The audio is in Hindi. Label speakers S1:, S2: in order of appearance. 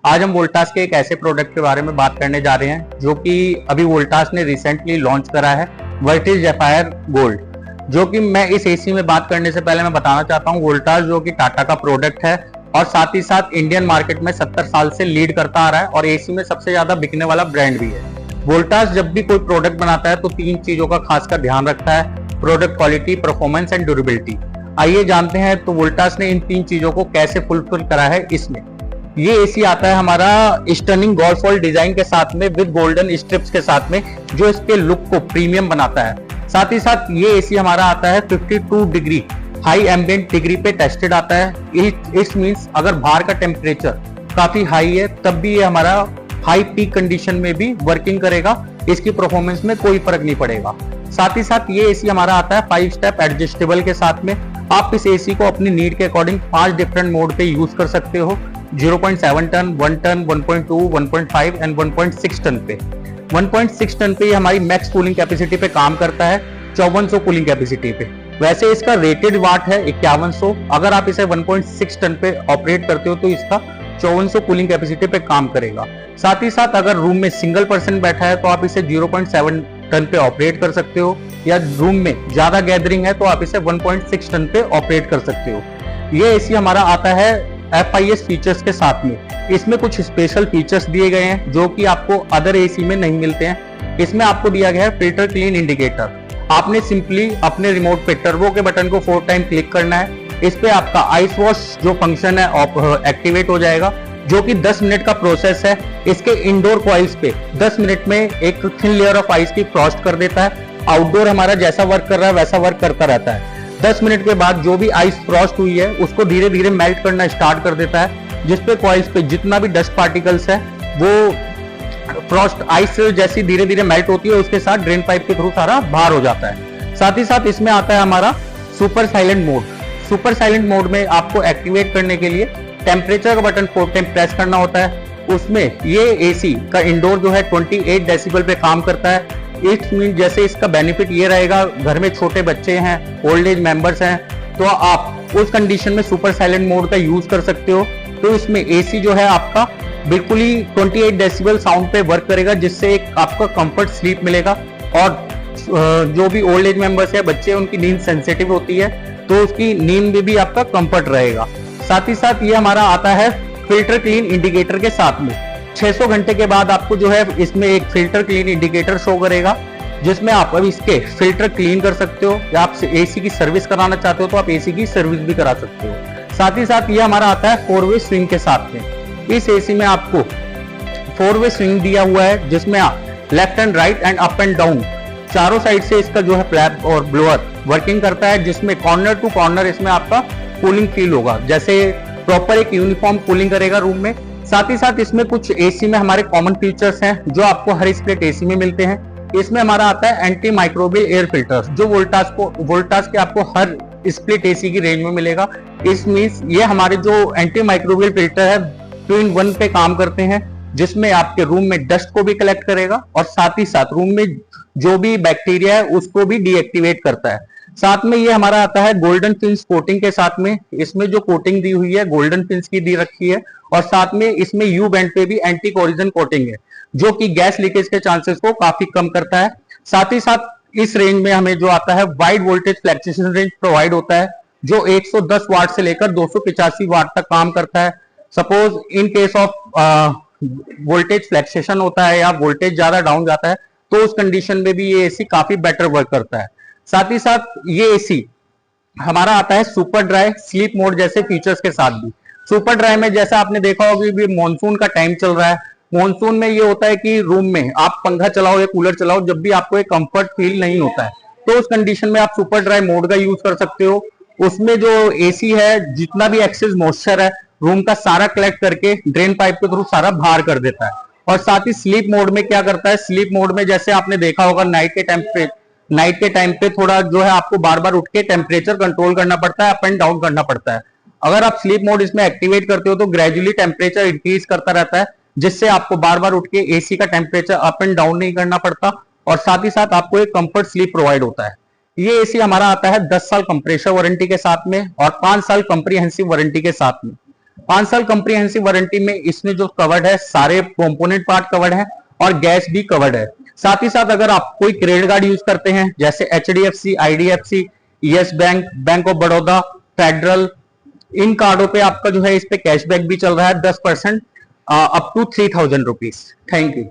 S1: आज हम वोल्टास के एक ऐसे प्रोडक्ट के बारे में बात करने जा रहे हैं जो कि अभी वोल्टास ने रिसेंटली लॉन्च करा है, वर्टिस ज़ेफायर गोल्ड। जो कि मैं इस एसी में बात करने से पहले मैं बताना चाहता हूँ, वोल्टास जो कि टाटा का प्रोडक्ट है और साथ ही साथ इंडियन मार्केट में 70 साल से लीड करता आ रहा है और एसी में सबसे ज्यादा बिकने वाला ब्रांड भी है। वोल्टास जब भी कोई प्रोडक्ट बनाता है तो 3 चीजों का खासकर ध्यान रखता है, product quality, performance and durability. आइए जानते हैं तो वोल्टास ने इन 3 चीजों को कैसे फुलफिल करा है। इसमें ये एसी आता है हमारा स्टनिंग गोल्फ वॉल डिजाइन के साथ में विद गोल्डन स्ट्रिप्स के साथ में, जो इसके लुक को प्रीमियम बनाता है। साथ ही साथ ये एसी हमारा आता है 52 डिग्री हाई एम्बिएंट डिग्री पे टेस्टेड आता है। इट मींस अगर बाहर का टेम्परेचर काफी हाई है तब भी ये हमारा हाई पीक कंडीशन में भी वर्किंग करेगा, इसकी परफॉर्मेंस में कोई फर्क नहीं पड़ेगा। साथ ही साथ ये एसी हमारा आता है 5 स्टेप एडजस्टेबल के साथ में। आप इस एसी को अपनी नीड के अकॉर्डिंग 5 डिफरेंट मोड पे यूज कर सकते हो, 0.7 टन, 1 टन, 1.2, 1.5 एंड 1.6 टन पे। 1.6 टन पे ये हमारी मैक्स कूलिंग कैपेसिटी पे काम करता है, 5400 कूलिंग कैपेसिटी पे। वैसे इसका रेटेड वाट है 5100। अगर आप इसे 1.6 टन पे ऑपरेट करते हो तो इसका 5400 कूलिंग कैपेसिटी पे काम करेगा। साथ ही साथ अगर रूम में सिंगल पर्सन बैठा है तो आप इसे 0.7 टन पे ऑपरेट कर सकते हो, या रूम में ज्यादा गैदरिंग है तो आप इसे 1.6 टन पे ऑपरेट कर सकते हो। ये एसी हमारा आता है FIS फीचर्स के साथ में। इसमें कुछ स्पेशल फीचर्स दिए गए हैं जो कि आपको अदर एसी में नहीं मिलते हैं। इसमें आपको दिया गया है फिल्टर क्लीन इंडिकेटर। आपने सिंपली अपने रिमोट पे टर्बो के बटन को 4 टाइम क्लिक करना है। इस पे आपका आइस वॉश जो फंक्शन है एक्टिवेट हो जाएगा, जो कि 10 मिनट का प्रोसेस है। इसके इंडोर कॉइल्स पे 10 मिनट में एक थिन लेयर ऑफ आइस की फ्रॉस्ट कर देता है। आउटडोर हमारा जैसा वर्क कर रहा है वैसा वर्क करता रहता है। 10 मिनट के बाद जो भी आइस फ्रॉस्ट हुई है उसको धीरे धीरे मेल्ट करना स्टार्ट कर देता है, जिसपे कॉइल्स पे जितना भी डस्ट पार्टिकल्स है वो फ्रॉस्ट आइस जैसी धीरे धीरे मेल्ट होती है, उसके साथ ड्रेन पाइप के थ्रू सारा बाहर हो जाता है। साथ ही साथ इसमें आता है हमारा super silent mode. Super silent mode में आपको एक्टिवेट करने के लिए टेम्परेचर का बटन 4 टाइम प्रेस करना होता है। उसमें ये एसी का इंडोर जो है 28 डेसिबल पे काम करता है। इट मीन जैसे इसका बेनिफिट ये रहेगा, घर में छोटे बच्चे हैं, ओल्ड एज मेंबर्स हैं, तो आप उस कंडीशन में सुपर साइलेंट मोड का यूज कर सकते हो। तो इसमें एसी जो है आपका बिल्कुल ही 28 डेसिबल साउंड पे वर्क करेगा, जिससे एक आपका कंफर्ट स्लीप मिलेगा। और जो भी ओल्ड एज मेंबर्स है, बच्चे, उनकी नींद सेंसिटिव होती है तो उसकी नींद में भी आपका कंफर्ट रहेगा। साथ ही साथ ये हमारा आता है फिल्टर क्लीन इंडिकेटर के साथ में। 600 घंटे के बाद आपको जो है इसमें एक फिल्टर क्लीन इंडिकेटर शो करेगा, जिसमें आप अब इसके फिल्टर क्लीन कर सकते हो, या आप एसी की सर्विस कराना चाहते हो तो आप एसी की सर्विस भी करा सकते हो। साथ ही साथ ये हमारा आता है 4 वे स्विंग के साथ में। इस एसी में आपको 4 वे स्विंग दिया हुआ है, जिसमें आप left and right and up and down चारों साइड से इसका जो है फ्लैप और ब्लोअर वर्किंग करता है, जिसमें कॉर्नर टू कॉर्नर इसमें आपका कूलिंग फील होगा, जैसे प्रॉपर एक यूनिफॉर्म कूलिंग करेगा रूम में। साथ ही साथ इसमें कुछ एसी में हमारे कॉमन फीचर्स हैं जो आपको हर स्प्लिट एसी में मिलते हैं। इसमें हमारा आता है एंटी माइक्रोबियल एयर फिल्टर, जो वोल्टास के आपको हर स्प्लिट एसी की रेंज में मिलेगा। इस मींस ये हमारे जो एंटी माइक्रोबियल फिल्टर है 2-in-1 पे काम करते हैं, जिसमें आपके रूम में डस्ट को भी कलेक्ट करेगा और साथ ही साथ रूम में जो भी बैक्टीरिया है उसको भी डीएक्टिवेट करता है। साथ में ये हमारा आता है गोल्डन फिन्स कोटिंग के साथ में। इसमें जो कोटिंग दी हुई है गोल्डन फिन्स की दी रखी है, और साथ में इसमें यू बैंड पे भी एंटी कोरिजन कोटिंग है, जो कि गैस लीकेज के चांसेस को काफी कम करता है। साथ ही साथ इस रेंज में हमें जो आता है wide voltage fluctuation range provide होता है, जो 110 वाट से लेकर 285 वाट तक काम करता है। Suppose in case of voltage fluctuation होता है या वोल्टेज ज्यादा डाउन जाता है तो उस कंडीशन में भी ये एसी काफी बेटर वर्क करता है। साथ ही साथ ये एसी हमारा आता है सुपर ड्राई स्लीप मोड जैसे फीचर्स के साथ भी। सुपर ड्राई में जैसा आपने देखा होगा कि मॉनसून का टाइम चल रहा है, मॉनसून में ये होता है कि रूम में आप पंखा चलाओ या कूलर चलाओ, जब भी आपको एक कंफर्ट फील नहीं होता है तो उस कंडीशन में आप सुपर ड्राई मोड का यूज कर सकते हो। उसमें जो एसी है जितना भी एक्सेस मॉइस्चर है रूम का सारा कलेक्ट करके ड्रेन पाइप के थ्रू सारा बाहर कर देता है। और साथ ही स्लीप मोड में क्या करता है, स्लीप मोड में जैसे आपने देखा होगा नाइट के टाइम पे थोड़ा जो है आपको बार बार उठ के टेम्परेचर कंट्रोल करना पड़ता है, अप एंड डाउन करना पड़ता है। अगर आप स्लीप मोड इसमें एक्टिवेट करते हो तो ग्रेजुअली टेम्परेचर इंक्रीज करता रहता है, जिससे आपको बार बार उठ के एसी का टेम्परेचर अप एंड डाउन नहीं करना पड़ता, और साथ ही साथ आपको एक कंफर्ट स्लीप प्रोवाइड होता है। ये एसी हमारा आता है 10 साल कंप्रेसर वारंटी के साथ में और 5 साल कंप्रीहेंसिव वारंटी के साथ में। 5 साल कंप्रीहेंसिव वारंटी में इसमें जो कवर्ड है सारे कंपोनेंट पार्ट कवर्ड है और गैस भी कवर्ड है। साथ ही साथ अगर आप कोई क्रेडिट कार्ड यूज करते हैं जैसे HDFC, IDFC, Yes Bank, Bank of Baroda, Federal, इन कार्डों पे आपका जो है इस पे कैशबैक भी चल रहा है 10% up to 3000 rupees. Thank you.